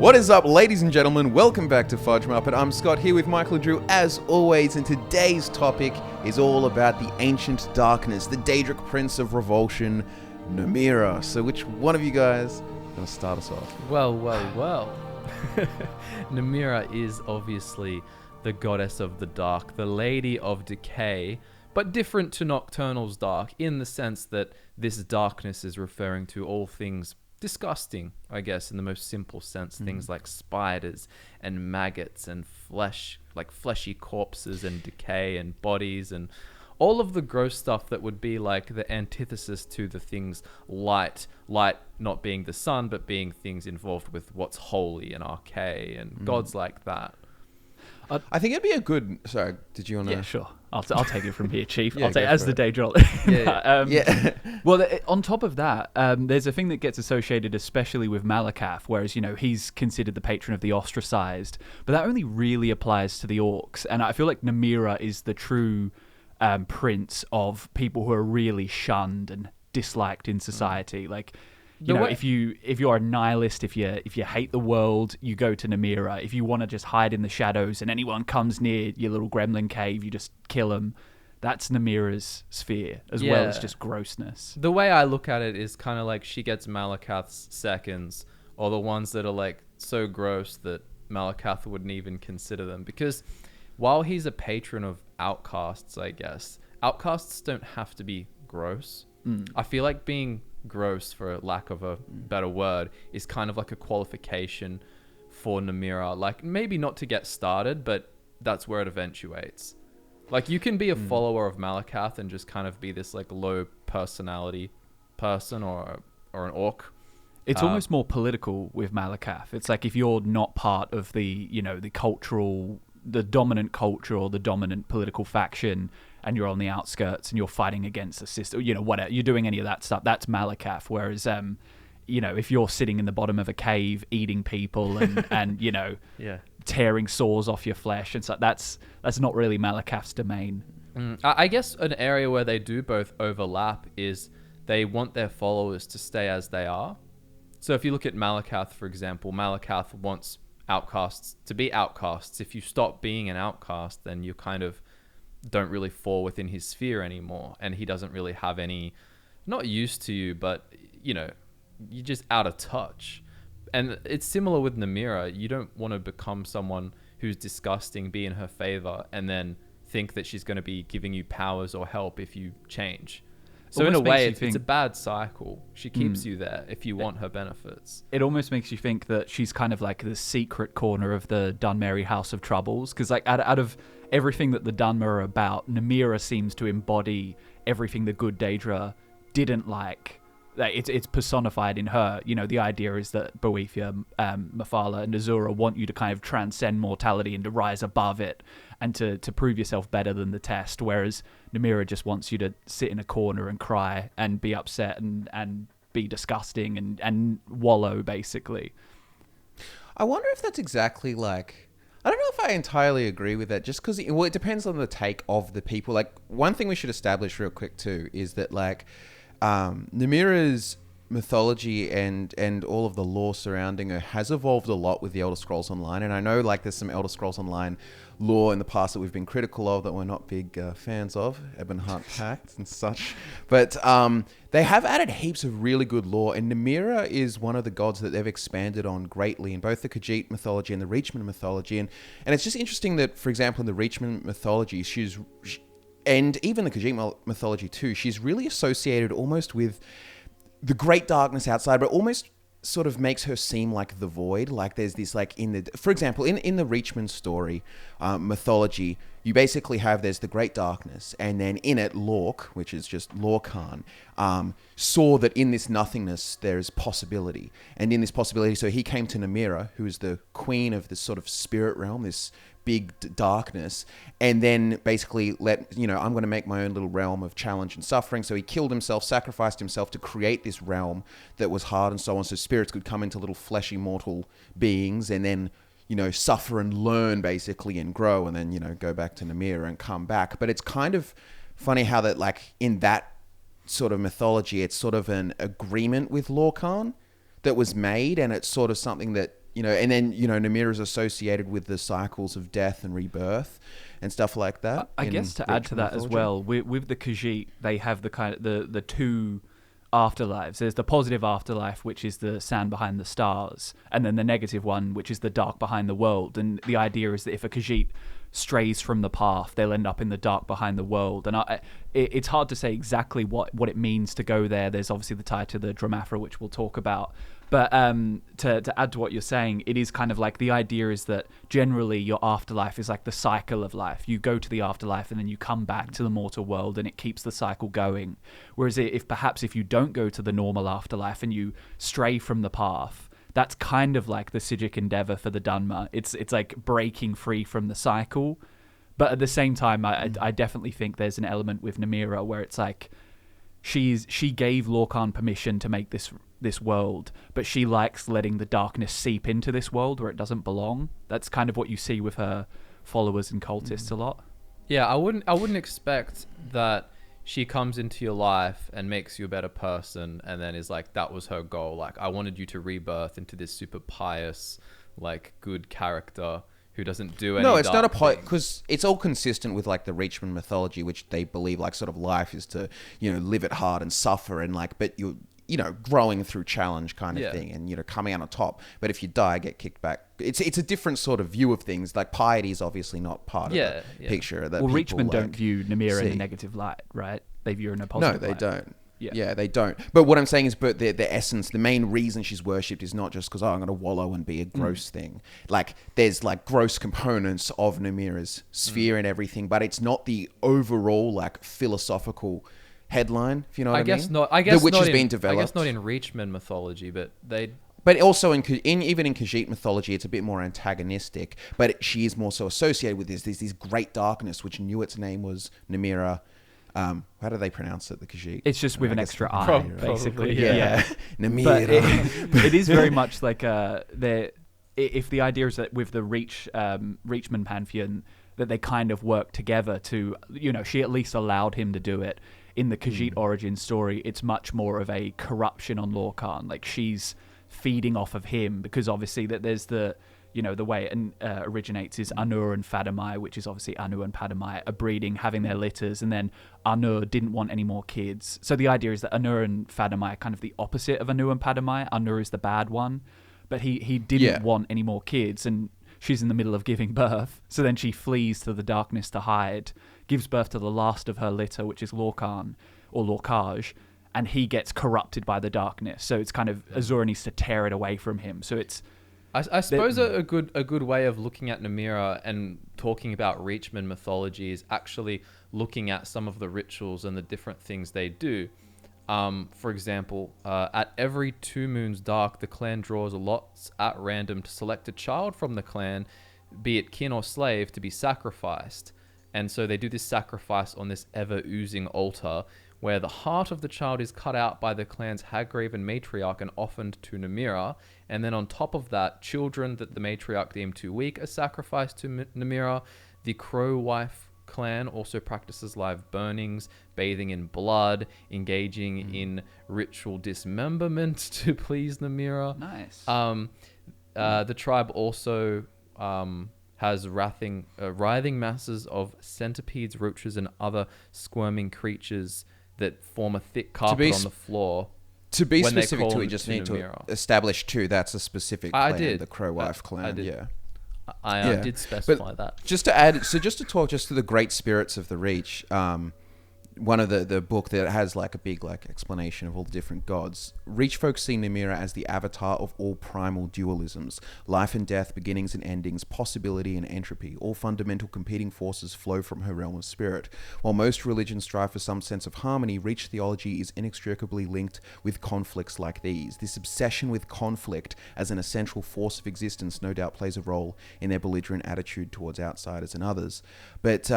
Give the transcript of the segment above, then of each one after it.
What is up, ladies and gentlemen? Welcome back to FudgeMuppet. I'm Scott here with Michael and Drew as always, and today's topic is all about the ancient darkness, the Daedric prince of revulsion, Namira. So which one of you guys is going to start us off? Well. Namira is obviously the goddess of the dark, the lady of decay, but different to Nocturnal's dark in the sense that this darkness is referring to all things disgusting, I guess, in the most simple sense. Things like spiders and maggots and flesh, like fleshy corpses and decay and bodies and all of the gross stuff that would be like the antithesis to the things light not being the sun, but being things involved with what's holy and arcane and gods like that. I think it'd be a good... Sorry, did you want to... Yeah, sure. I'll take it from here, Chief. Yeah, I'll take it as the Daedric. Well, on top of that, there's a thing that gets associated especially with Malakath, whereas, you know, he's considered the patron of the ostracized, but that only really applies to the orcs. And I feel like Namira is the true prince of people who are really shunned and disliked in society. Like... You know, if you're a nihilist, if you hate the world, you go to Namira. If you want to just hide in the shadows and anyone comes near your little gremlin cave, you just kill them. That's Namira's sphere, as well as just grossness. The way I look at it is kind of like she gets Malakath's seconds, or the ones that are like so gross that Malakath wouldn't even consider them. Because while he's a patron of outcasts, I guess, outcasts don't have to be gross. I feel like being gross, for lack of a better word, is kind of like a qualification for Namira. Like, maybe not to get started, but that's where it eventuates. Like, you can be a follower of Malakath and just kind of be this like low personality person or an orc. It's almost more political with Malakath. It's like if you're not part of the dominant culture or the dominant political faction, and you're on the outskirts and you're fighting against the system, you know, whatever, you're doing any of that stuff, that's Malakath. Whereas, you know, if you're sitting in the bottom of a cave eating people and you know, tearing sores off your flesh, and so that's not really Malakath's domain. I guess an area where they do both overlap is they want their followers to stay as they are. So if you look at Malakath, for example, Malakath wants outcasts to be outcasts. If you stop being an outcast, then you kind of don't really fall within his sphere anymore, and he doesn't really have any, not used to you, but you know, you're just out of touch. And it's similar with Namira. You don't want to become someone who's disgusting, be in her favor, and then think that she's going to be giving you powers or help if you change. So in a way, it's a bad cycle. She keeps you there if you want her benefits. It almost makes you think that she's kind of like the secret corner of the Dunmerry House of Troubles, because like out of everything that the Dunmer are about, Namira seems to embody everything the good Daedra didn't like. It's personified in her. You know, the idea is that Boethia, Mephala, and Azura want you to kind of transcend mortality and to rise above it and to prove yourself better than the test, whereas Namira just wants you to sit in a corner and cry and be upset and be disgusting and wallow, basically. I wonder if that's exactly like... I don't know if I entirely agree with that, just because it depends on the take of the people. Like, one thing we should establish real quick too is that like Namira's mythology and all of the lore surrounding her has evolved a lot with the Elder Scrolls Online, and I know like there's some Elder Scrolls Online lore in the past that we've been critical of, that we're not big fans of, Ebonheart Pact and such, but they have added heaps of really good lore, and Namira is one of the gods that they've expanded on greatly in both the Khajiit mythology and the Reachman mythology, and it's just interesting that, for example, in the Reachman mythology, and even the Khajiit mythology too, she's really associated almost with the great darkness outside, but almost sort of makes her seem like the void. Like there's this like for example, in the Reachman story mythology, you basically there's the great darkness, and then in it Lork, which is just Lorcan, saw that in this nothingness there's possibility, and in this possibility, so he came to Namira, who is the queen of this sort of spirit realm, this big darkness, and then basically I'm going to make my own little realm of challenge and suffering. So he killed himself, sacrificed himself to create this realm that was hard and so on, so spirits could come into little fleshy mortal beings and then, you know, suffer and learn basically and grow, and then, you know, go back to Namira and come back. But it's kind of funny how that, like, in that sort of mythology, it's sort of an agreement with Lorcan that was made, and it's sort of something that and then, Namira is associated with the cycles of death and rebirth and stuff like that. I guess to add to that as well, with the Khajiit, they have the kind of the two afterlives. There's the positive afterlife, which is the sand behind the stars, and then the negative one, which is the dark behind the world. And the idea is that if a Khajiit strays from the path, they'll end up in the dark behind the world. And it's hard to say exactly what it means to go there. There's obviously the tie to the Dramaphra, which we'll talk about. But to add to what you're saying, it is kind of like the idea is that generally your afterlife is like the cycle of life. You go to the afterlife and then you come back to the mortal world, and it keeps the cycle going. Whereas if you don't go to the normal afterlife and you stray from the path, that's kind of like the Sijic endeavor for the Dunmer. It's like breaking free from the cycle. But at the same time, I definitely think there's an element with Namira where it's like she gave Lorcan permission to make this world, but she likes letting the darkness seep into this world where it doesn't belong. That's kind of what you see with her followers and cultists a lot. Yeah, I wouldn't expect that she comes into your life and makes you a better person and then is like, that was her goal. Like, I wanted you to rebirth into this super pious, like, good character who doesn't do any. No, it's not a point, because it's all consistent with like the Reachman mythology, which they believe like sort of life is to, live it hard and suffer and like, but you're, growing through challenge kind of thing and, coming out on top. But if you die, get kicked back. It's a different sort of view of things. Like piety is obviously not part of the picture. That Reachmen don't view Namira in a negative light, right? They view her in a positive light. No, they don't. Yeah, they don't. But what I'm saying is, but the essence, the main reason she's worshipped is not just because, I'm going to wallow and be a gross thing. Like, there's like gross components of Namira's sphere and everything, but it's not the overall like philosophical headline, if you know what I mean? I guess which not has in, been developed. I guess not in Reachman mythology, but they... But also even in Khajiit mythology, it's a bit more antagonistic, but she is more so associated with this. There's this great darkness, which knew its name was Namira. How do they pronounce it, the Khajiit? It's just with an extra I, basically. Yeah. Namira. But it is very much like if the idea is that with the Reachman pantheon, that they kind of work together to, she at least allowed him to do it. In the Khajiit origin story, it's much more of a corruption on Lorcan. Like, she's feeding off of him, because obviously that there's the way it originates is Anur and Fadamai, which is obviously Anu and Padamai are breeding, having their litters, and then Anur didn't want any more kids. So the idea is that Anur and Fadamai are kind of the opposite of Anu and Padamai. Anur is the bad one, but he didn't want any more kids, and she's in the middle of giving birth. So then she flees to the darkness to hide, gives birth to the last of her litter, which is Lorcan, or Lorcage, and he gets corrupted by the darkness. So it's kind of Azura needs to tear it away from him. So it's... I suppose a good way of looking at Namira and talking about Reachman mythology is actually looking at some of the rituals and the different things they do. For example, at every 2 moons dark, the clan draws lots at random to select a child from the clan, be it kin or slave, to be sacrificed. And so they do this sacrifice on this ever-oozing altar, where the heart of the child is cut out by the clan's Haggraven matriarch and offered to Namira. And then on top of that, children that the matriarch deemed too weak are sacrificed to Namira. The Crow Wife clan also practices live burnings, bathing in blood, engaging in ritual dismemberment to please Namira. Nice. The tribe also has writhing masses of centipedes, roaches, and other squirming creatures that form a thick carpet on the floor. To be specific to it, just need to establish too, that's a specific clan, the Crow Wife clan. I did. Yeah. I did specify that. Just to add, so just to talk just to the great spirits of the Reach, one of the book that has like a big like explanation of all the different gods. Reach folks see Namira as the avatar of all primal dualisms, life and death, beginnings and endings, possibility and entropy. All fundamental competing forces flow from her realm of spirit. While most religions strive for some sense of harmony, Reach theology is inextricably linked with conflicts like these. This obsession with conflict as an essential force of existence no doubt plays a role in their belligerent attitude towards outsiders and others. But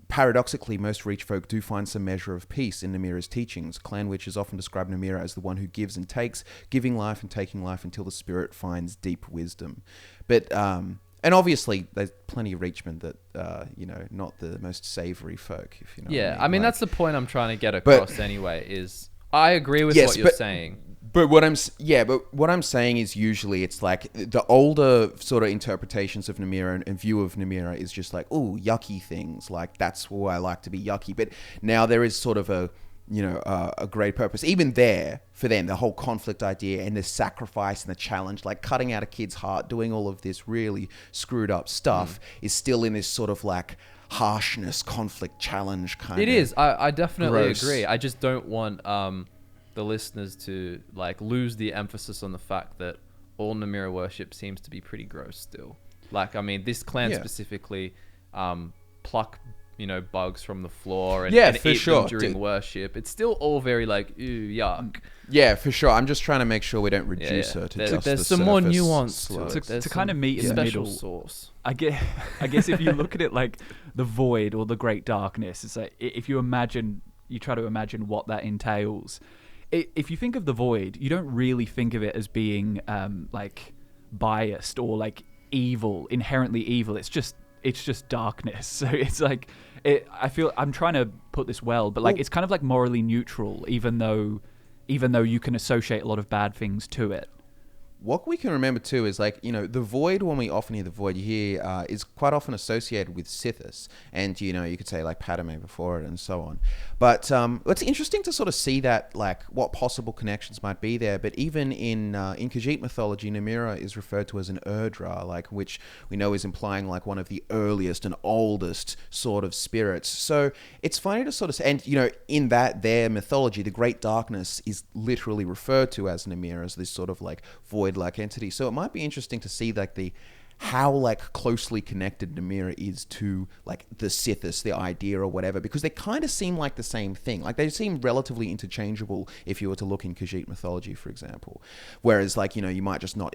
paradoxically, most Reach folk do find some measure of peace in Namira's teachings. Clan witches often describe Namira as the one who gives and takes, giving life and taking life until the spirit finds deep wisdom. But and obviously there's plenty of Reachmen that not the most savory folk, if you know. Yeah, what I mean, that's the point I'm trying to get across. Anyway, is I agree with what you're saying. But what I'm saying is usually it's like the older sort of interpretations of Namira and view of Namira is just like, oh, yucky things. Like that's why I like to be yucky. But now there is sort of a great purpose. Even there, for them, the whole conflict idea and the sacrifice and the challenge, like cutting out a kid's heart, doing all of this really screwed up stuff is still in this sort of like harshness, conflict, challenge kind of. It is. I definitely gross. agree. I just don't want the listeners to like lose the emphasis on the fact that all Namira worship seems to be pretty gross still. Like, I mean, this clan specifically pluck bugs from the floor and eat them during worship. It's still all very like, ooh, yuck. Yeah, for sure. I'm just trying to make sure we don't reduce her to just there's the some more surface nuance to kind of meet in the middle. Sauce. I guess if you look at it like the void or the great darkness, it's like if you try to imagine what that entails. If you think of the void, you don't really think of it as being like biased or like evil, inherently evil. It's just darkness. So it's like I feel I'm trying to put this well, but like it's kind of like morally neutral, even though you can associate a lot of bad things to it. What we can remember too is like, the void, when we often hear the void, you hear is quite often associated with Sithis. And, you could say like Padme before it and so on. But it's interesting to sort of see that, like, what possible connections might be there. But even in Khajiit mythology, Namira is referred to as an Urdra, like, which we know is implying like one of the earliest and oldest sort of spirits. So it's funny to sort of say, and, in their mythology, the Great Darkness is literally referred to as Namira, as this sort of like void like entity. So it might be interesting to see like how like closely connected Namira is to like the Sithis, the idea or whatever, because they kind of seem like the same thing. Like they seem relatively interchangeable if you were to look in Khajiit mythology, for example. Whereas like, you might just not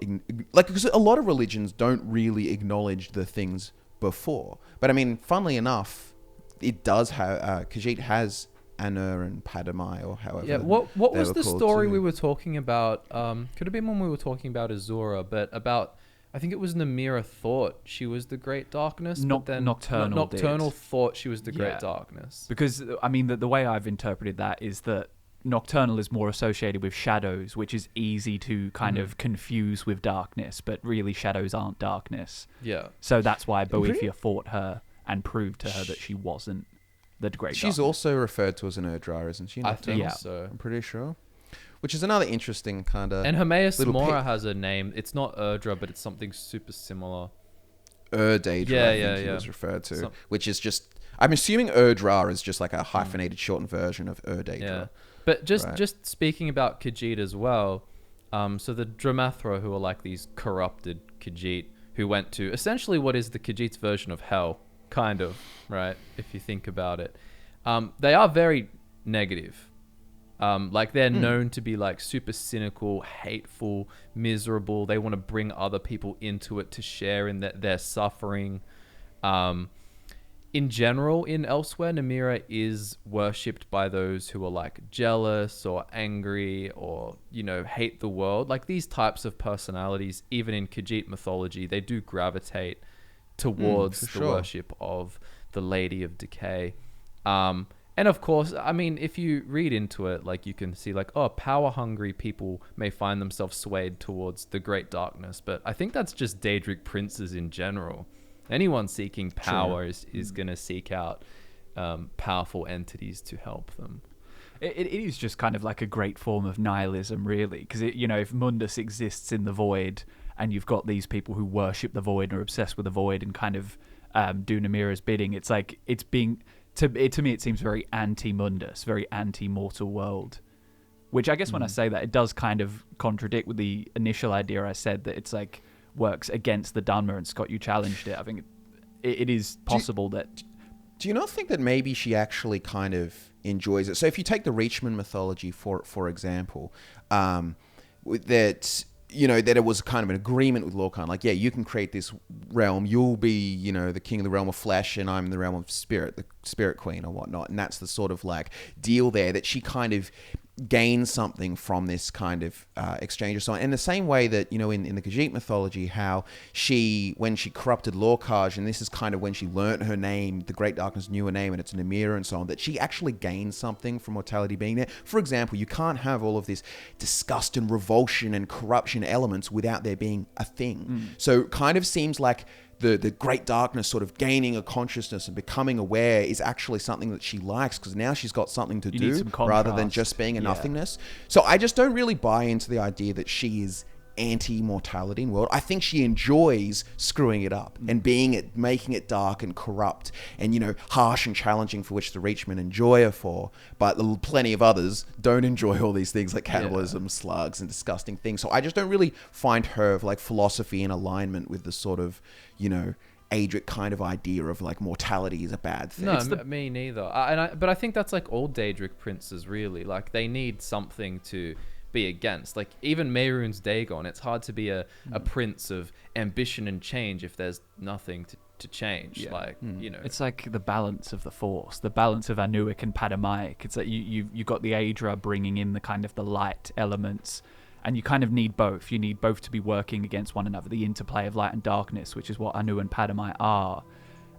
like, because a lot of religions don't really acknowledge the things before. But I mean, funnily enough, it does have Khajiit has Anna and Padmai, or however. Yeah, what was the story we were talking about? Could have been when we were talking about Azura, but about, I think it was Namira thought she was the Great Darkness, but then Nocturnal thought she was the Great Darkness. Because, I mean, the way I've interpreted that is that Nocturnal is more associated with shadows, which is easy to kind of confuse with darkness, but really shadows aren't darkness. Yeah. So that's why Boethia fought her and proved to her that she wasn't the Great She's Darkness. Also referred to as an Urdra, isn't she? I think so. I'm pretty sure. Which is another interesting kind of... And Hermaeus Mora has a name. It's not Urdra, but it's something super similar. Daedric, I think he was referred to. Which is just... I'm assuming Urdra is just like a hyphenated shortened version of Daedra. Yeah. But just speaking about Khajiit as well, so the Dramathra, who are like these corrupted Khajiit, who went to essentially what is the Khajiit's version of hell, kind of, right? If you think about it. They are very negative. Like they're known to be like super cynical, hateful, miserable. They want to bring other people into it to share in their suffering. In general, in elsewhere, Namira is worshipped by those who are like jealous or angry or, hate the world. Like these types of personalities, even in Khajiit mythology, they do gravitate towards the worship of the Lady of Decay. And of course, I mean, if you read into it, like you can see like, power-hungry people may find themselves swayed towards the Great Darkness. But I think that's just Daedric princes in general. Anyone seeking power is going to seek out powerful entities to help them. It is just kind of like a great form of nihilism, really. Because, if Mundus exists in the void and you've got these people who worship the void and are obsessed with the void and kind of do Namira's bidding, it's like it's being... To me, it seems very anti-Mundus, very anti-mortal world. Which I guess when I say that, it does kind of contradict with the initial idea I said that it's like works against the Dhamma, and Scott, you challenged it. I think it is possible that... Do you not think that maybe she actually kind of enjoys it? So if you take the Reachman mythology, for example, that... that it was kind of an agreement with Lorcan. Like, you can create this realm. You'll be, the king of the realm of flesh, and I'm the realm of spirit, the spirit queen or whatnot. And that's the sort of like deal there that she kind of gain something from this kind of exchange or so on. In the same way that, you know, in the Khajiit mythology, how when she corrupted Lorkhaj, and this is kind of when she learnt her name, the Great Darkness knew her name, and it's Namira and so on, that she actually gained something from mortality being there. For example, you can't have all of this disgust and revulsion and corruption elements without there being a thing. So it kind of seems like the Great Darkness sort of gaining a consciousness and becoming aware is actually something that she likes, because now she's got something to do rather than just being a nothingness. So I just don't really buy into the idea that she is anti-mortality in the world. I think she enjoys screwing it up and making it dark and corrupt and, you know, harsh and challenging, for which the Reachmen enjoy her for, but plenty of others don't enjoy all these things like cannibalism, slugs, and disgusting things. So I just don't really find her like philosophy in alignment with the sort of, you know, Daedric kind of idea of like mortality is a bad thing. No, me neither. But I think that's like all Daedric princes, really. Like, they need something to be against. Like, even Mehrunes Dagon, it's hard to be a prince of ambition and change if there's nothing to change. Like, you know, it's like the balance of the Force, the balance of Anuik and Padamaic. It's like you got the Aedra bringing in the kind of the light elements, and you kind of need both. You need both to be working against one another, the interplay of light and darkness, which is what Anu and Padamai are.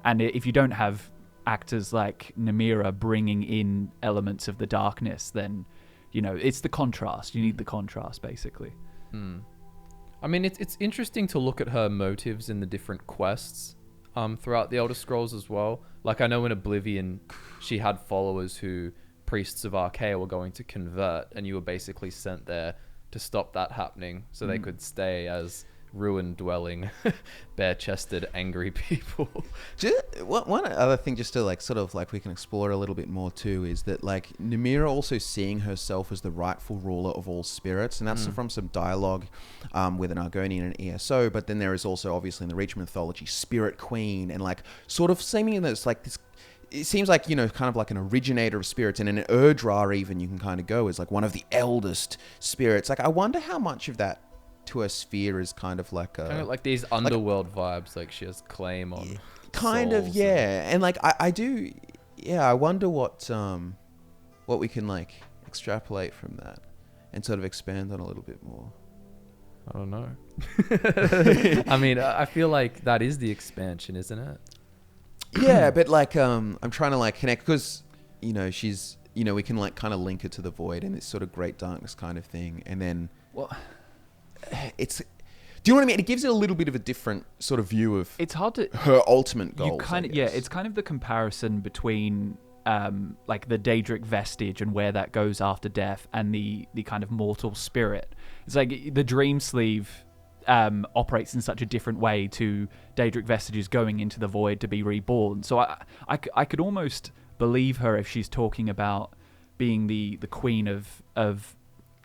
And if you don't have actors like Namira bringing in elements of the darkness, then, you know, it's the contrast. You need the contrast, basically. I mean, it's interesting to look at her motives in the different quests throughout the Elder Scrolls as well. Like, I know in Oblivion, she had followers who priests of Archaea were going to convert, and you were basically sent there to stop that happening so they could stay as ruin-dwelling, bare-chested, angry people. One other thing, just to like sort of like we can explore a little bit more too, is that like Namira also seeing herself as the rightful ruler of all spirits, and that's from some dialogue with an Argonian and ESO. But then there is also obviously in the Reach mythology, Spirit Queen, and like sort of seeming that it's like this. It seems like, you know, kind of like an originator of spirits, and in an Urdrar even you can kind of go as like one of the eldest spirits. Like, I wonder how much of that to her sphere is kind of like kind of like these underworld vibes, like she has claim on kind of and like I do I wonder what we can like extrapolate from that and sort of expand on a little bit more. I don't know. I mean, I feel like that is the expansion, isn't it? Yeah, but like I'm trying to like connect, because, you know, she's, you know, we can like kind of link her to the void and this sort of great darkness kind of thing, and then it's, do you know what I mean? It gives it a little bit of a different sort of view of it's hard to her ultimate goals. It's kind of the comparison between like the Daedric vestige and where that goes after death, and the kind of mortal spirit. It's like the Dream Sleeve operates in such a different way to Daedric vestiges going into the void to be reborn. So I could almost believe her if she's talking about being the queen of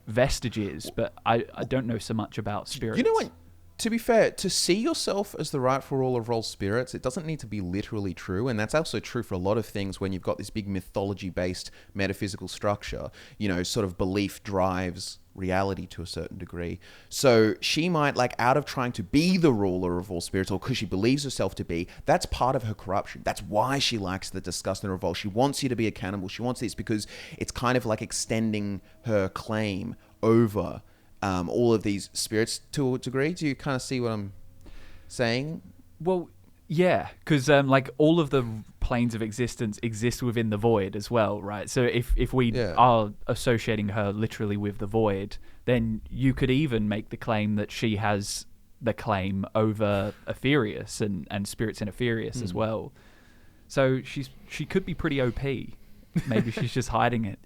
vestiges, but I don't know so much about spirits. You know what? To be fair, to see yourself as the rightful ruler of all spirits, it doesn't need to be literally true. And that's also true for a lot of things when you've got this big mythology-based metaphysical structure. You know, sort of belief drives reality to a certain degree. So she might, like, out of trying to be the ruler of all spirits, or because she believes herself to be, that's part of her corruption. That's why she likes the disgust and revolt. She wants you to be a cannibal. She wants this because it's kind of like extending her claim over all of these spirits to a degree. Do you kind of see what I'm saying? Well, yeah, because like all of the planes of existence exist within the void as well, right? So if we are associating her literally with the void, then you could even make the claim that she has the claim over Aetherius and spirits in Aetherius as well. So she could be pretty OP. Maybe she's just hiding it.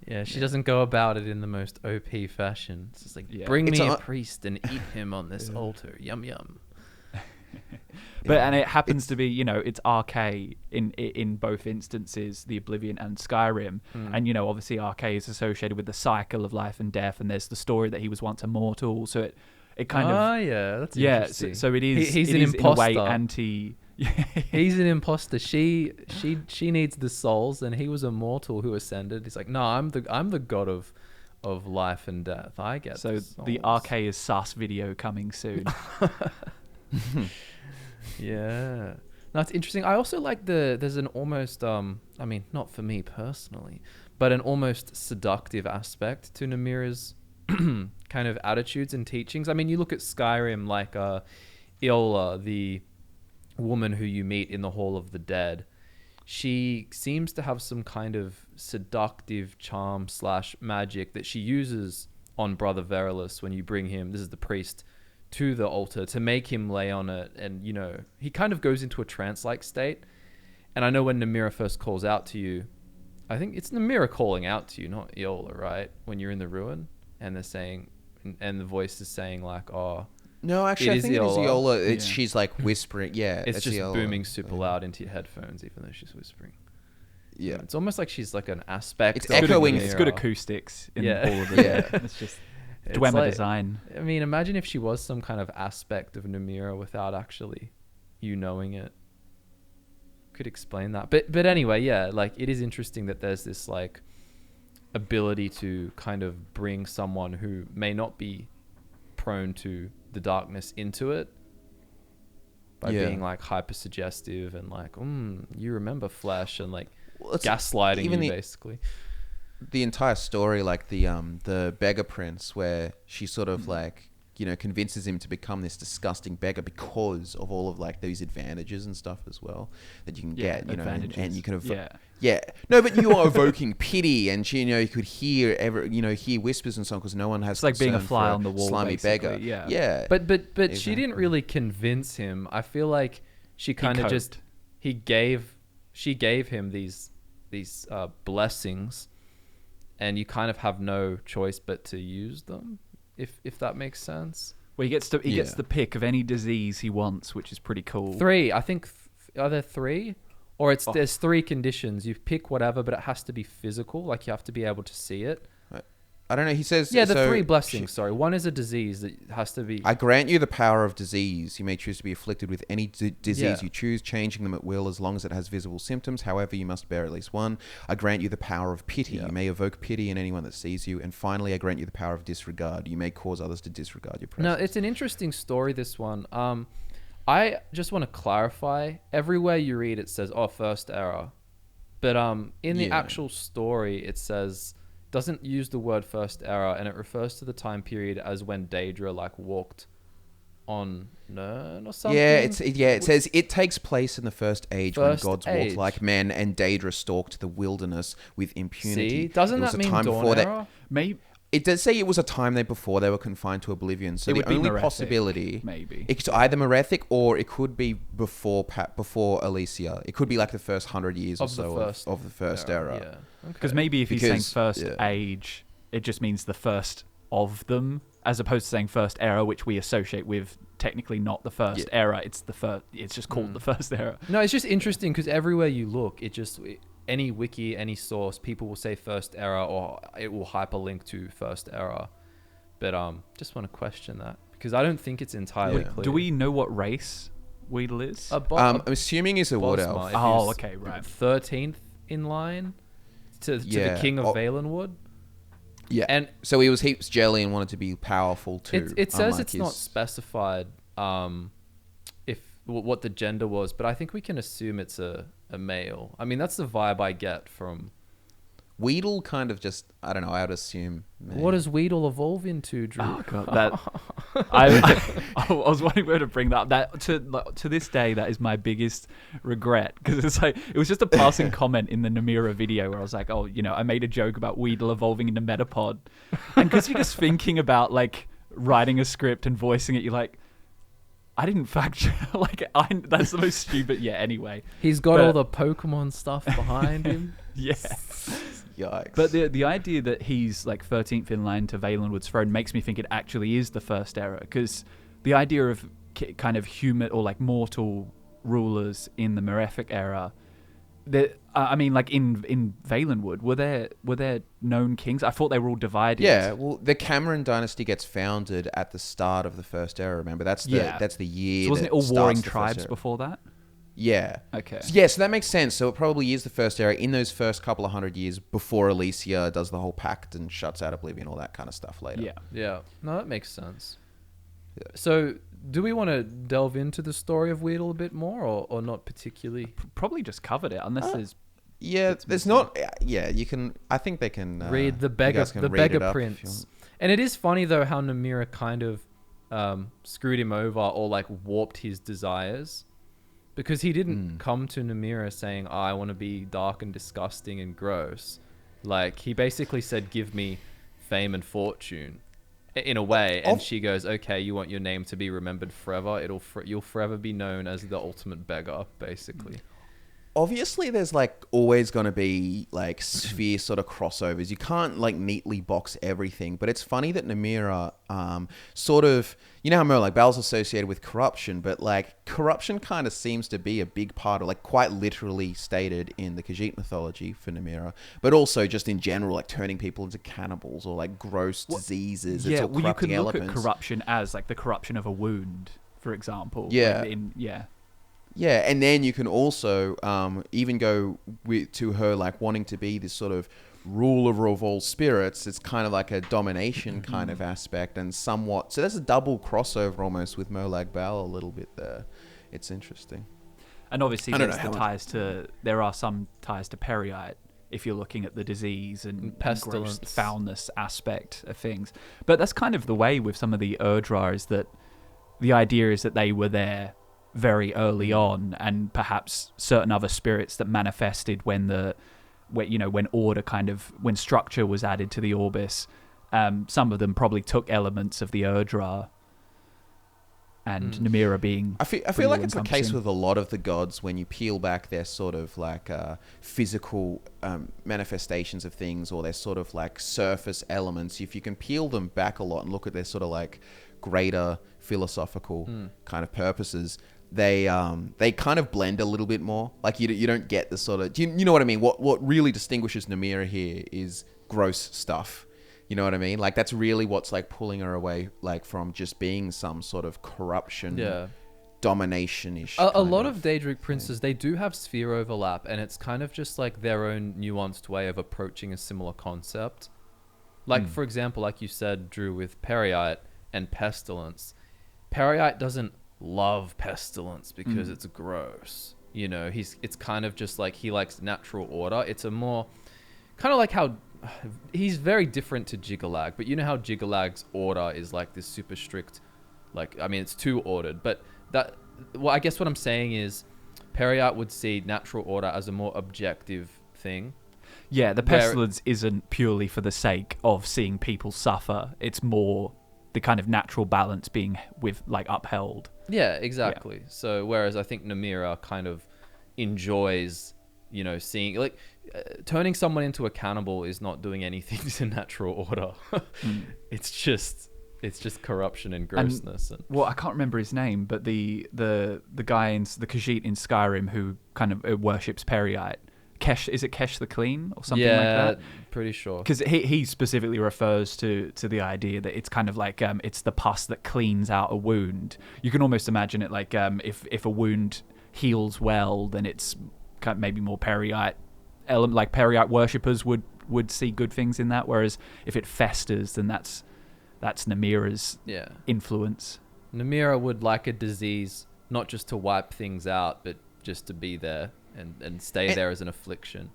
Yeah, she doesn't go about it in the most OP fashion. It's just like, bring me a priest and eat him on this altar. Yum, yum. And it happens to be, you know, it's Archaea in both instances, the Oblivion and Skyrim. And, you know, obviously Archaea is associated with the cycle of life and death, and there's the story that he was once immortal. So it kind of... Oh, yeah, that's interesting. So it is, he's it an is imposter. in a way anti... He's an imposter. She needs the souls, and he was a mortal who ascended. He's like, no, I'm the god of life and death. I get so the Archaea sus video coming soon. Yeah, no, it's interesting. I also like there's an almost I mean, not for me personally, but an almost seductive aspect to Namira's kind of attitudes and teachings. I mean, you look at Skyrim, like Iola, the woman who you meet in the Hall of the Dead. She seems to have some kind of seductive charm / magic that she uses on Brother Verilus when you bring him, this is the priest, to the altar to make him lay on it. And, you know, he kind of goes into a trance-like state. And I know when Namira first calls out to you, I think it's Namira calling out to you, not Iola, right? When you're in the ruin and they're saying, and the voice is saying like, oh... No, actually, I think it is Iola. She's like whispering. Yeah, it's just Iola. Booming super loud into your headphones, even though she's whispering. Yeah, it's almost like she's like an aspect. It's echoing. It's good acoustics in all of it. It's just Dwemer design. I mean, imagine if she was some kind of aspect of Namira without actually you knowing it. Could explain that, but anyway, yeah, like it is interesting that there's this like ability to kind of bring someone who may not be prone to the darkness into it by being like hyper suggestive and like you remember flesh and like gaslighting you basically. The entire story, like the beggar prince, where she sort of like, you know, convinces him to become this disgusting beggar because of all of like these advantages and stuff as well that you can get, you know, and you can no, but you are evoking pity, and she, you know, you could hear hear whispers and so on because no one has. It's like being a fly on the wall, slimy beggar. Yeah. But exactly. She didn't really convince him. I feel like she kind of just she gave him these blessings, and you kind of have no choice but to use them. If that makes sense. Well, he gets the pick of any disease he wants, which is pretty cool. 3, I think. Are there 3? Or there's 3 conditions. You pick whatever, but it has to be physical. Like you have to be able to see it. I don't know. He says... Yeah, the 3 blessings, sorry. 1 is a disease that has to be... I grant you the power of disease. You may choose to be afflicted with any disease you choose, changing them at will as long as it has visible symptoms. However, you must bear at least 1. I grant you the power of pity. You may evoke pity in anyone that sees you. And finally, I grant you the power of disregard. You may cause others to disregard your presence. No, it's an interesting story, this one. I just want to clarify. Everywhere you read, it says, first era. But in the actual story, it says... doesn't use the word first era, and it refers to the time period as when Daedra like walked on Nirn or something. It says it takes place in the first age when gods walked like men and Daedra stalked the wilderness with impunity. See, doesn't that mean Dawn era? Maybe it does say it was a time before they were confined to oblivion. So the only possibility, maybe it's either Merethic or it could be before Alesia. It could be like the first 100 years or so of the first era. Yeah. Because maybe if he's saying first age, it just means the first of them, as opposed to saying first era, which we associate with technically not the first era. It's the first. It's just called the first era. No, it's just interesting because everywhere you look, any wiki, any source, people will say first era or it will hyperlink to first era. But just want to question that because I don't think it's entirely clear. Do we know what race Weedle is? I'm assuming he's a wood elf. Oh, okay, right. 13th in line to the king of Valenwood. Yeah, and so he was heaps jelly and wanted to be powerful too. It says it's not specified what the gender was, but I think we can assume it's a male. I mean, that's the vibe I get from... Weedle kind of just, I don't know, I would assume... Maybe. What does Weedle evolve into, Drew? Oh, God, I was wondering where to bring that to this day, that is my biggest regret, because it's like, it was just a passing comment in the Namira video where I was like, I made a joke about Weedle evolving into Metapod. And because you're just thinking about like writing a script and voicing it, you're like, I didn't fact check. That's the most stupid. Yeah. Anyway, he's got all the Pokemon stuff behind him. Yeah. Yikes. But the idea that he's like 13th in line to Valenwood's throne makes me think it actually is the first era, because the idea of kind of human or like mortal rulers in the Merethic era. I mean, like in Valenwood, were there known kings? I thought they were all divided. Yeah, well, the Cameron dynasty gets founded at the start of the first era. Remember, that's the year. So wasn't it all warring tribes before that? Yeah. Okay. Yeah, so that makes sense. So it probably is the first era in those first couple of 100 years before Alesia does the whole pact and shuts out Oblivion, all that kind of stuff later. Yeah. Yeah. No, that makes sense. Yeah. So do we want to delve into the story of Weedle a bit more or not particularly? Probably just covered it, unless there's Yeah, there's not. Yeah, you can. I think they can read the beggar prince. And it is funny though how Namira kind of screwed him over or like warped his desires, because he didn't come to Namira saying, oh, "I want to be dark and disgusting and gross." Like he basically said, "Give me fame and fortune," in a way, and she goes, "Okay, you want your name to be remembered forever? You'll forever be known as the ultimate beggar," basically. Obviously, there's like always going to be like sphere sort of crossovers. You can't like neatly box everything, but it's funny that Namira sort of, you know how like Bal's associated with corruption, but like corruption kind of seems to be a big part of, like, quite literally stated in the Khajiit mythology for Namira, but also just in general, like turning people into cannibals or like gross diseases. Yeah, it's all you could look elements. at corruption as like the corruption of a wound, for example. Yeah. Yeah, and then you can also even go to her like wanting to be this sort of ruler of all spirits. It's kind of like a domination kind of aspect, and somewhat. So there's a double crossover almost with Molag Bal a little bit there. It's interesting. And obviously there are some ties to Periite if you're looking at the disease and pestilence, gross foulness aspect of things. But that's kind of the way with some of the Urdra, is that the idea is that they were there very early on, and perhaps certain other spirits that manifested when structure was added to the Orbis. Some of them probably took elements of the Urdra, and Namira being. I feel like it's the case with a lot of the gods when you peel back their sort of like physical manifestations of things, or their sort of like surface elements. If you can peel them back a lot and look at their sort of like greater philosophical kind of purposes, they kind of blend a little bit more. Like you don't get the sort of, you know what I mean? What really distinguishes Namira here is gross stuff. You know what I mean? Like that's really what's like pulling her away, like from just being some sort of corruption, domination-ish. A lot of Daedric princes, they do have sphere overlap, and it's kind of just like their own nuanced way of approaching a similar concept. Like for example, like you said, Drew, with Periite and Pestilence. Periite doesn't love Pestilence because it's gross. You know, it's kind of just like he likes natural order. It's a more kind of like how he's very different to Jiggalag, but you know how Jiggalag's order is like this super strict, like, I mean, it's too ordered, but I guess what I'm saying is Periite would see natural order as a more objective thing. Yeah, the Pestilence isn't purely for the sake of seeing people suffer. It's more the kind of natural balance being upheld. Yeah, exactly. Yeah. So whereas I think Namira kind of enjoys, you know, seeing like turning someone into a cannibal is not doing anything to natural order. It's just corruption and grossness. Well, I can't remember his name, but the guy in the Khajiit in Skyrim who kind of worships Periite. Is it Kesh the Clean or something like that? Yeah, pretty sure. Because he specifically refers to the idea that it's kind of like it's the pus that cleans out a wound. You can almost imagine it like if a wound heals well, then it's kind of maybe more Periite element. Like Periite worshippers would see good things in that, whereas if it festers, then that's Namira's influence. Namira would like a disease not just to wipe things out, but just to be there. And stay there as an affliction.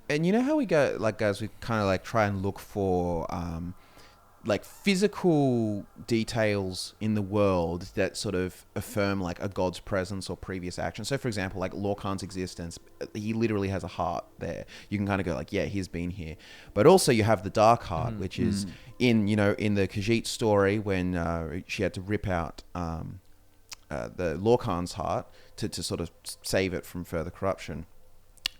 And you know how we go, like, guys, we kind of like try and look for like physical details in the world that sort of affirm like a god's presence or previous action. So for example, like Lorcan's existence, he literally has a heart there. You can kind of go like, yeah, he's been here. But also you have the dark heart, which is in the Khajiit story when she had to rip out the Lorcan's heart to sort of save it from further corruption.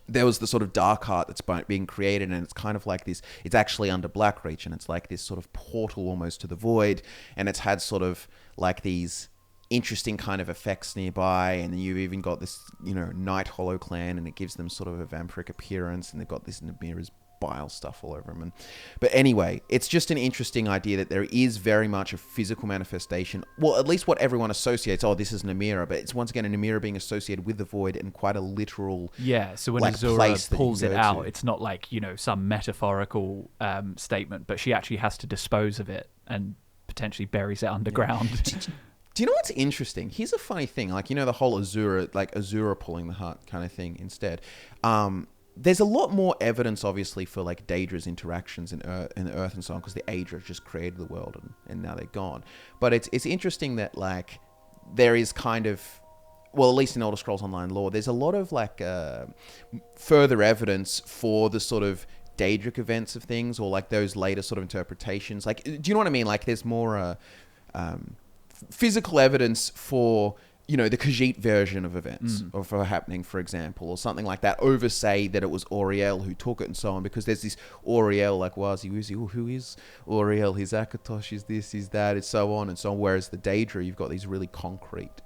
There was the sort of dark heart that's being created, and it's kind of like this, it's actually under Blackreach, and it's like this sort of portal almost to the void, and it's had sort of like these interesting kind of effects nearby, and then you've even got this, you know, Night Hollow clan, and it gives them sort of a vampiric appearance, and they've got this Namira's bile stuff all over them. But anyway, it's just an interesting idea that there is very much a physical manifestation. Well, at least what everyone associates. Oh, this is Namira, but it's once again a Namira being associated with the void and quite a literal. Yeah. So when Azura pulls it out, it's not like, you know, some metaphorical statement, but she actually has to dispose of it and potentially buries it underground. Yeah. Do you know what's interesting? Here's a funny thing, like, you know, the whole Azura pulling the heart kind of thing instead. there's a lot more evidence, obviously, for like Daedra's interactions in Earth and so on, because the Aedra just created the world and now they're gone. But it's interesting that like there is kind of, well, at least in Elder Scrolls Online lore, there's a lot of like further evidence for the sort of Daedric events of things, or like those later sort of interpretations. Like, do you know what I mean? Like, there's more physical evidence for, you know, the Khajiit version of events or for happening, for example, or something like that, over say that it was Auriel who took it and so on, because there's this Auriel, like, Wazi Wuzi, oh, who is Auriel? He's Akatosh, he's this, he's that, it's so on and so on. Whereas the Daedra, you've got these really concrete.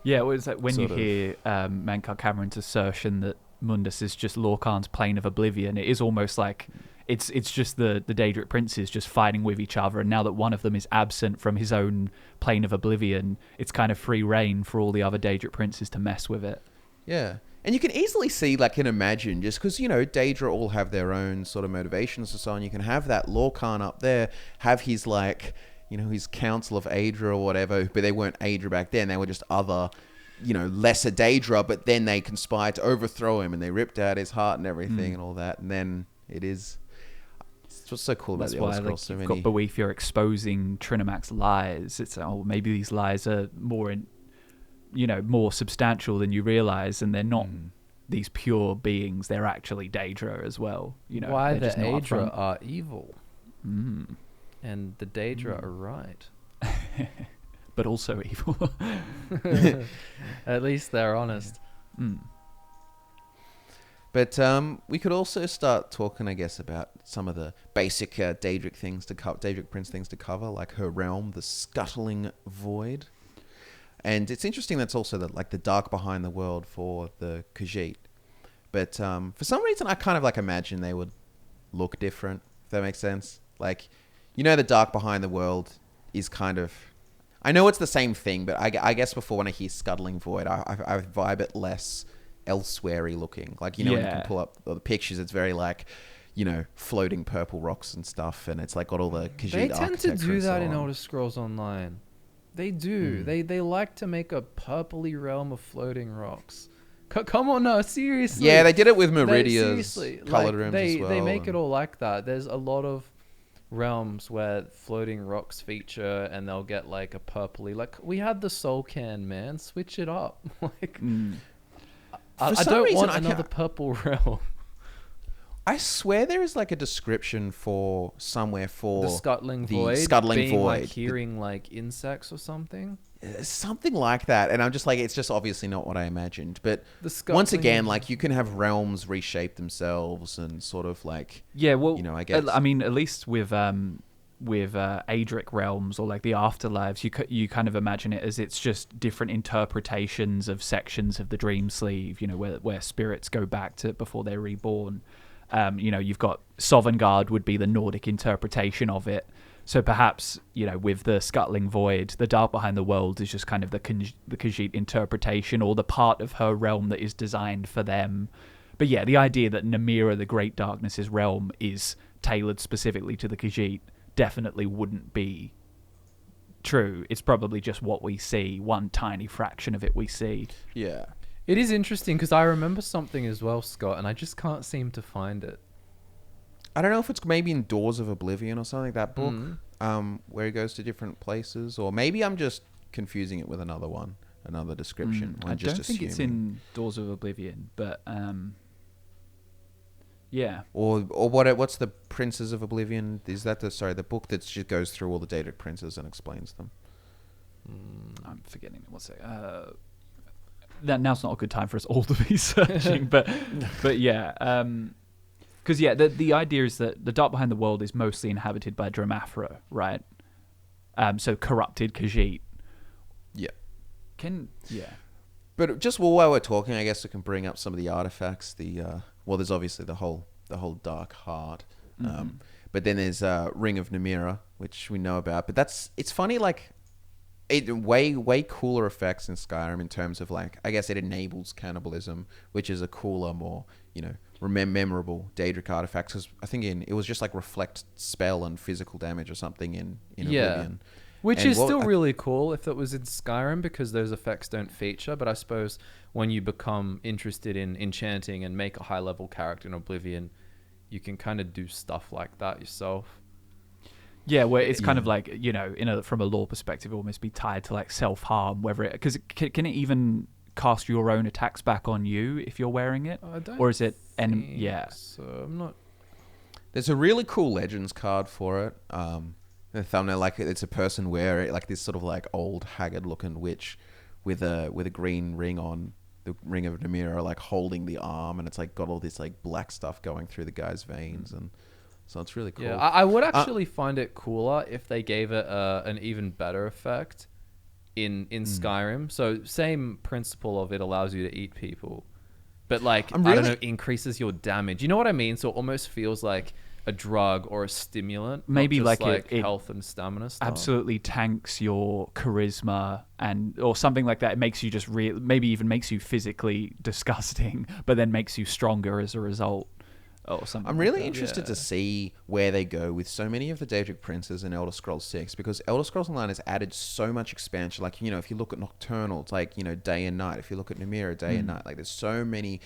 Yeah, well, it's like when you hear Mankar Cameron's assertion that Mundus is just Lorkhan's plane of oblivion, it is almost like it's just the Daedric princes just fighting with each other, and now that one of them is absent from his own plane of oblivion, it's kind of free reign for all the other Daedric princes to mess with it. Yeah. And you can easily see, like, and imagine, just because, you know, Daedra all have their own sort of motivations and so on, you can have that Lorkhan up there, have his, like, you know, his Council of Aedra or whatever, but they weren't Aedra back then, they were just other, you know, lesser Daedra, but then they conspired to overthrow him and they ripped out his heart and everything and all that, and then it is... It's what's so cool about That's the Elder why, Scrolls. like, So you've many... got Boethiah exposing Trinamac's lies. It's, oh, maybe these lies are more, more substantial than you realize, and they're not these pure beings. They're actually Daedra as well. You know, why the just not Aedra upfront. are evil, and the Daedra are right. But also evil. At least they're honest. But we could also start talking, I guess, about some of the basic Daedric things to cover, Daedric Prince things to cover, like her realm, the Scuttling Void. And it's interesting that's also the dark behind the world for the Khajiit. But for some reason, I kind of like imagine they would look different, if that makes sense. Like, you know, the dark behind the world is kind of... I know it's the same thing, but I guess before when I hear Scuttling Void, I vibe it less elsewhere-y looking. Like, you know, when you can pull up the pictures, it's very like, you know, floating purple rocks and stuff, and it's like got all the Khajiit They tend to architecture do and so that in on. Elder Scrolls Online. They do. They like to make a purpley realm of floating rocks. Come on, no, seriously. Yeah, they did it with Meridia's colored rooms they, as well. They make it all like that. There's a lot of realms where floating rocks feature, and they'll get like a purpley. Like, we had the Soul Can, man. Switch it up. Like, I don't want another purple realm. I swear there is like a description for somewhere for The Scuttling Void. Scuttling being Void. Like hearing like insects or something. Something like that. And I'm just like, it's just obviously not what I imagined. But once again, like, you can have realms reshape themselves and sort of like... Yeah, well, you know, I guess... I mean, at least with Aedric realms or like the afterlives, you kind of imagine it as it's just different interpretations of sections of the Dream Sleeve, you know, where spirits go back to before they're reborn. You know, you've got Sovngarde would be the Nordic interpretation of it. So perhaps, you know, with the Scuttling Void, the dark behind the world is just kind of the Khajiit interpretation, or the part of her realm that is designed for them. But yeah, the idea that Namira, the Great Darkness's realm, is tailored specifically to the Khajiit definitely wouldn't be true. It's probably just what we see, one tiny fraction of it we see. Yeah. It is interesting because I remember something as well, Scott, and I just can't seem to find it. I don't know if it's maybe in Doors of Oblivion or something, that book, where he goes to different places, or maybe I'm just confusing it with another one, another description. I don't think it's in Doors of Oblivion, but yeah. Or what's the Princes of Oblivion? Is that the book that just goes through all the Daedric princes and explains them? I'm forgetting. What's it? Now's not a good time for us all to be searching, but yeah, because the idea is that the dark behind the world is mostly inhabited by Dramathra, right? So corrupted Khajiit. Yeah. But just while we're talking, I guess we can bring up some of the artifacts. There's obviously the whole Dark Heart, but then there's Ring of Namira, which we know about. But it's funny, like. Way cooler effects in Skyrim in terms of, like, I guess it enables cannibalism, which is a cooler, more, you know, memorable Daedric artifact. Because I think it was just like reflect spell and physical damage or something in Oblivion. Which And is still really cool if it was in Skyrim, because those effects don't feature. But I suppose when you become interested in enchanting and make a high level character in Oblivion, you can kind of do stuff like that yourself. Yeah, where it's kind of like, you know, from a lore perspective, almost be tied to like self-harm, whether it, because can it even cast your own attacks back on you if you're wearing it? I don't or is it, so I'm not. There's a really cool Legends card for it. The thumbnail, like it's a person wearing like this sort of like old haggard looking witch with a green ring on, the ring of Namira, like holding the arm, and it's like got all this like black stuff going through the guy's veins, and so it's really cool. Yeah, I would actually find it cooler if they gave it an even better effect in Skyrim. So same principle of it allows you to eat people, but like I don't know, increases your damage. You know what I mean? So it almost feels like a drug or a stimulant, maybe not just like it health and stamina stuff. Absolutely tanks your charisma or something like that. It makes you just maybe even makes you physically disgusting, but then makes you stronger as a result. Or something. I'm really interested to see where they go with so many of the Daedric princes in Elder Scrolls 6, because Elder Scrolls Online has added so much expansion. Like, you know, if you look at Nocturnal, it's like, you know, day and night. If you look at Namira, day and night. Like, there's so many,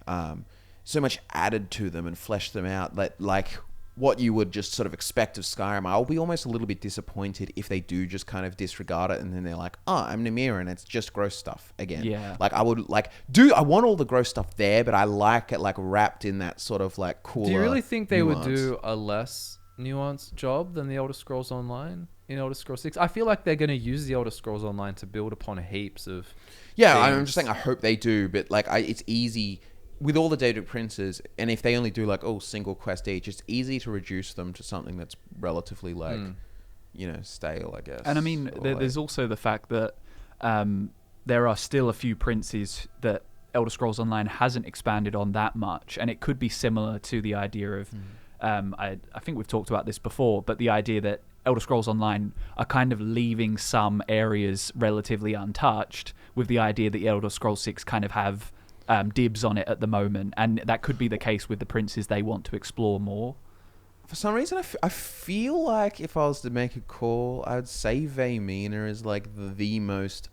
so much added to them and fleshed them out. Like what you would just sort of expect of Skyrim. I'll be almost a little bit disappointed if they do just kind of disregard it, and then they're like, oh, I'm Namira and it's just gross stuff again. Yeah. Like I would I want all the gross stuff there, but I like it like wrapped in that sort of like cooler. Do you really think they nuance. would do a less nuanced job than the Elder Scrolls Online in Elder Scrolls 6? I feel like they're going to use the Elder Scrolls Online to build upon heaps of things. I'm just saying I hope they do, but like it's easy with all the Daedric princes, and if they only do like single quest each, it's easy to reduce them to something that's relatively like you know, stale, I guess. And I mean, there's also the fact that there are still a few princes that Elder Scrolls Online hasn't expanded on that much, and it could be similar to the idea of I think we've talked about this before, but the idea that Elder Scrolls Online are kind of leaving some areas relatively untouched, with the idea that Elder Scrolls 6 kind of have dibs on it at the moment, and that could be the case with the princes they want to explore more. For some reason, I feel like if I was to make a call, I would say Vaymina is like the most,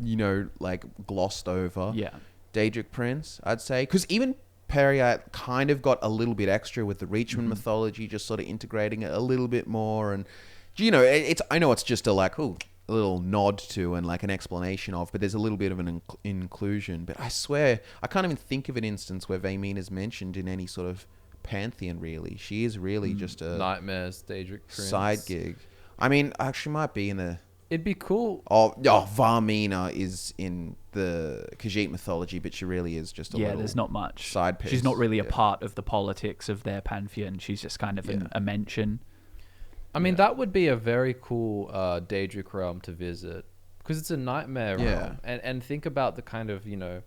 you know, like glossed over Daedric prince, I'd say. Because even Periat kind of got a little bit extra with the Reachman mythology, just sort of integrating it a little bit more. And, you know, I know it's just a like, a little nod to and like an explanation of, but there's a little bit of an inclusion. But I swear, I can't even think of an instance where Vaymina is mentioned in any sort of pantheon, really. She is really just a Nightmares, Daedric prince. Side gig. I mean, actually might be in the... It'd be cool. Varmina is in the Khajiit mythology, but she really is just a little... there's not much. Side piece. She's not really a part of the politics of their pantheon. She's just kind of a mention. I mean, that would be a very cool Daedric realm to visit, because it's a nightmare realm. And think about the kind of, you know,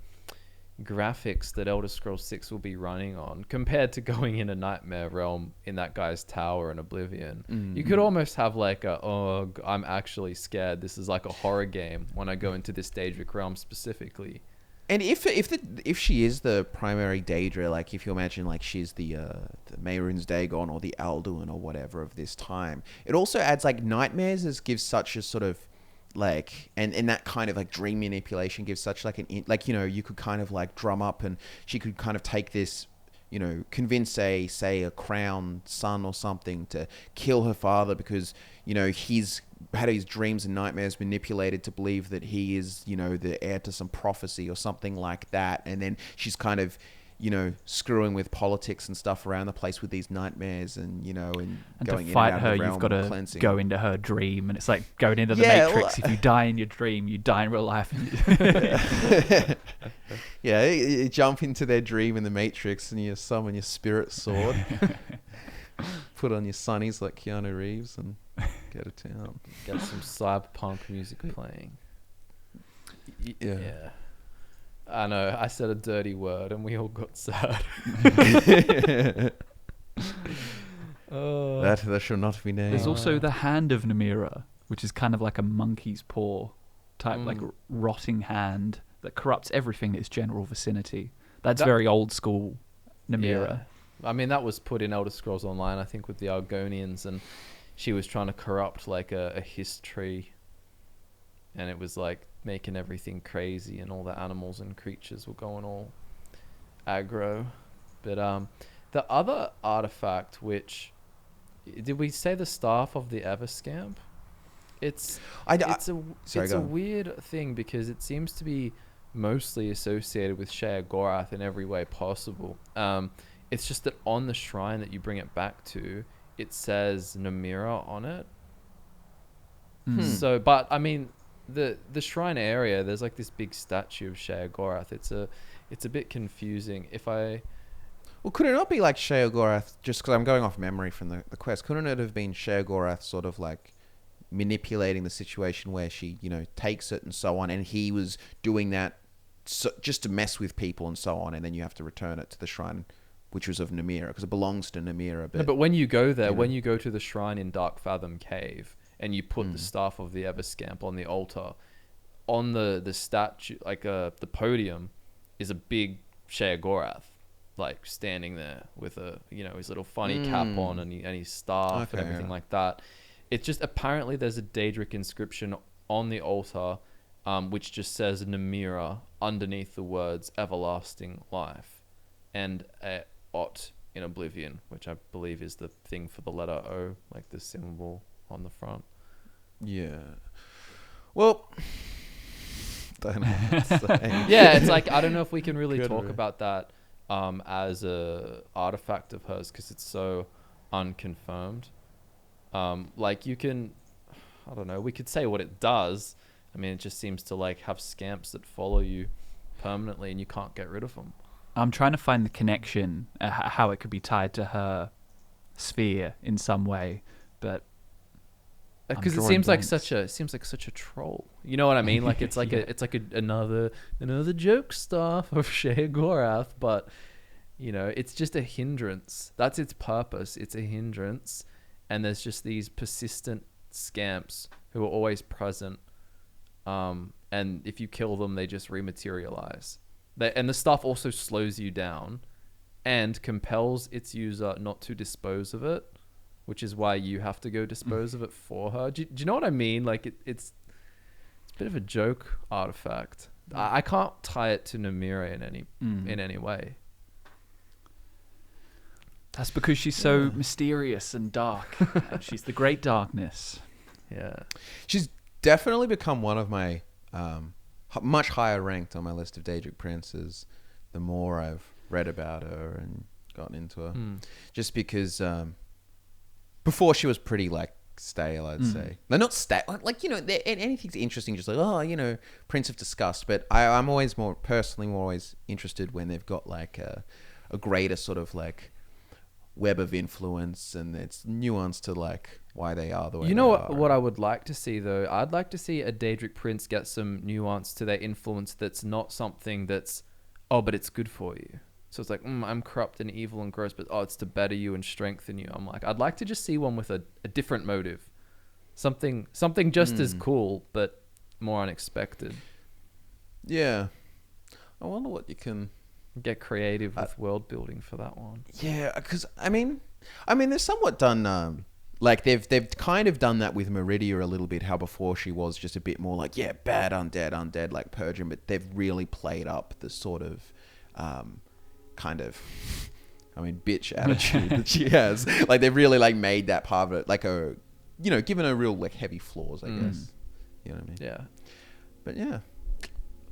graphics that Elder Scrolls 6 will be running on compared to going in a nightmare realm in that guy's tower in Oblivion. You could almost have like I'm actually scared. This is like a horror game when I go into this Daedric realm specifically. And if she is the primary Daedra, like if you imagine like she's the Mehrunes Dagon or the Alduin or whatever of this time, it also adds like nightmares gives such a sort of like, and that kind of like dream manipulation gives such like like, you know, you could kind of like drum up, and she could kind of take this, you know, convince say a crown son or something to kill her father because, you know, he's had his dreams and nightmares manipulated to believe that he is, you know, the heir to some prophecy or something like that. And then she's kind of, you know, screwing with politics and stuff around the place with these nightmares, and, you know, and going to fight in and out her, of the realm, you've got to cleansing. go into her dream, and it's like going into the Matrix. If you die in your dream, you die in real life. You jump into their dream in the Matrix, and you summon your spirit sword, put on your sunnies like Keanu Reeves, and go to town. Get some cyberpunk music playing. Yeah. I know, I said a dirty word and we all got sad. That shall not be named. There's also the Hand of Namira, which is kind of like a monkey's paw type, like rotting hand that corrupts everything in its general vicinity. That's very old school Namira. Yeah. I mean, that was put in Elder Scrolls Online, I think, with the Argonians, and she was trying to corrupt like a history, and it was like making everything crazy, and all the animals and creatures were going all aggro. But the other artifact, which did we say the staff of the Everscamp? It's a weird thing because it seems to be mostly associated with Sheogorath in every way possible. It's just that on the shrine that you bring it back to, it says Namira on it. So, but I mean, the shrine area, there's like this big statue of Sheogorath. It's a bit confusing. Well, could it not be like Sheogorath, just because I'm going off memory from the quest, couldn't it have been Sheogorath sort of like manipulating the situation where she, takes it and so on, and he was doing that just to mess with people and so on, and then you have to return it to the shrine, which was of Namira, because it belongs to Namira. But when you go there, when you go to the shrine in Dark Fathom Cave, and you put the staff of the Everscamp on the altar, on the statue, like the podium, is a big Sheogorath, like standing there with his little funny cap on and his staff and everything like that. It's just apparently there's a Daedric inscription on the altar, which just says Namira underneath the words everlasting life, and Ot in Oblivion, which I believe is the thing for the letter O, like the symbol on the front. Yeah. Well, don't know what to say. Yeah, it's like I don't know if we can really talk about that as a artifact of hers because it's so unconfirmed. Like you can, I don't know, we could say what it does. I mean, it just seems to like have scamps that follow you permanently and you can't get rid of them. I'm trying to find the connection, how it could be tied to her sphere in some way, but because it seems like such a troll. You know what I mean? Like it's like another joke stuff of Sheogorath, but it's just a hindrance. That's its purpose. It's a hindrance. And there's just these persistent scamps who are always present. And if you kill them, they just rematerialize. And the stuff also slows you down and compels its user not to dispose of it, which is why you have to go dispose of it for her. Do you know what I mean? Like it's a bit of a joke artifact. I can't tie it to Namira in any way. That's because she's so mysterious and dark. And she's the great darkness. Yeah. She's definitely become one of my much higher ranked on my list of Daedric princes the more I've read about her and gotten into her. Just because before she was pretty like stale, I'd say. No, not stale. Like, anything's interesting, just like, Prince of Disgust. But I'm always more interested when they've got like a greater sort of like web of influence and it's nuance to like why they are the way they are. What I would like to see though? I'd like to see a Daedric prince get some nuance to their influence that's not something that's, but it's good for you. So it's like, I'm corrupt and evil and gross, but it's to better you and strengthen you. I'm like, I'd like to just see one with a different motive. Something just as cool, but more unexpected. Yeah. I wonder what you can get creative with world building for that one. Yeah, because I mean, they've somewhat done like they've kind of done that with Meridia a little bit. How before she was just a bit more like bad undead like purging, but they've really played up the sort of bitch attitude that she has. Like they've really like made that part of it like a given her real like heavy flaws, I guess. You know what I mean? Yeah. But yeah.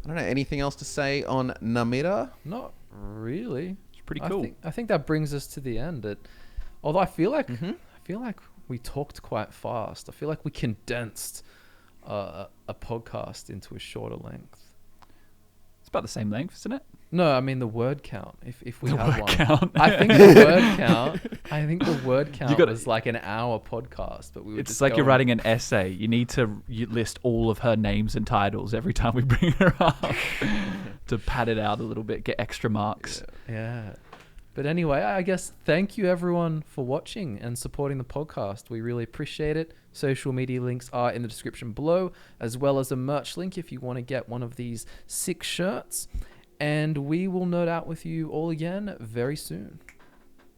I don't know. Anything else to say on Namira? Not really. It's pretty cool. I think that brings us to the end. Although I feel like we talked quite fast. I feel like we condensed a podcast into a shorter length. It's about the same length, isn't it? No, I mean the word count. If we have one, count. I think the word count was like an hour podcast, but it's like you're writing an essay. You need to list all of her names and titles every time we bring her up to pad it out a little bit, get extra marks. Yeah. But anyway, I guess thank you everyone for watching and supporting the podcast. We really appreciate it. Social media links are in the description below, as well as a merch link if you want to get one of these 6 shirts. And we will nerd out with you all again very soon.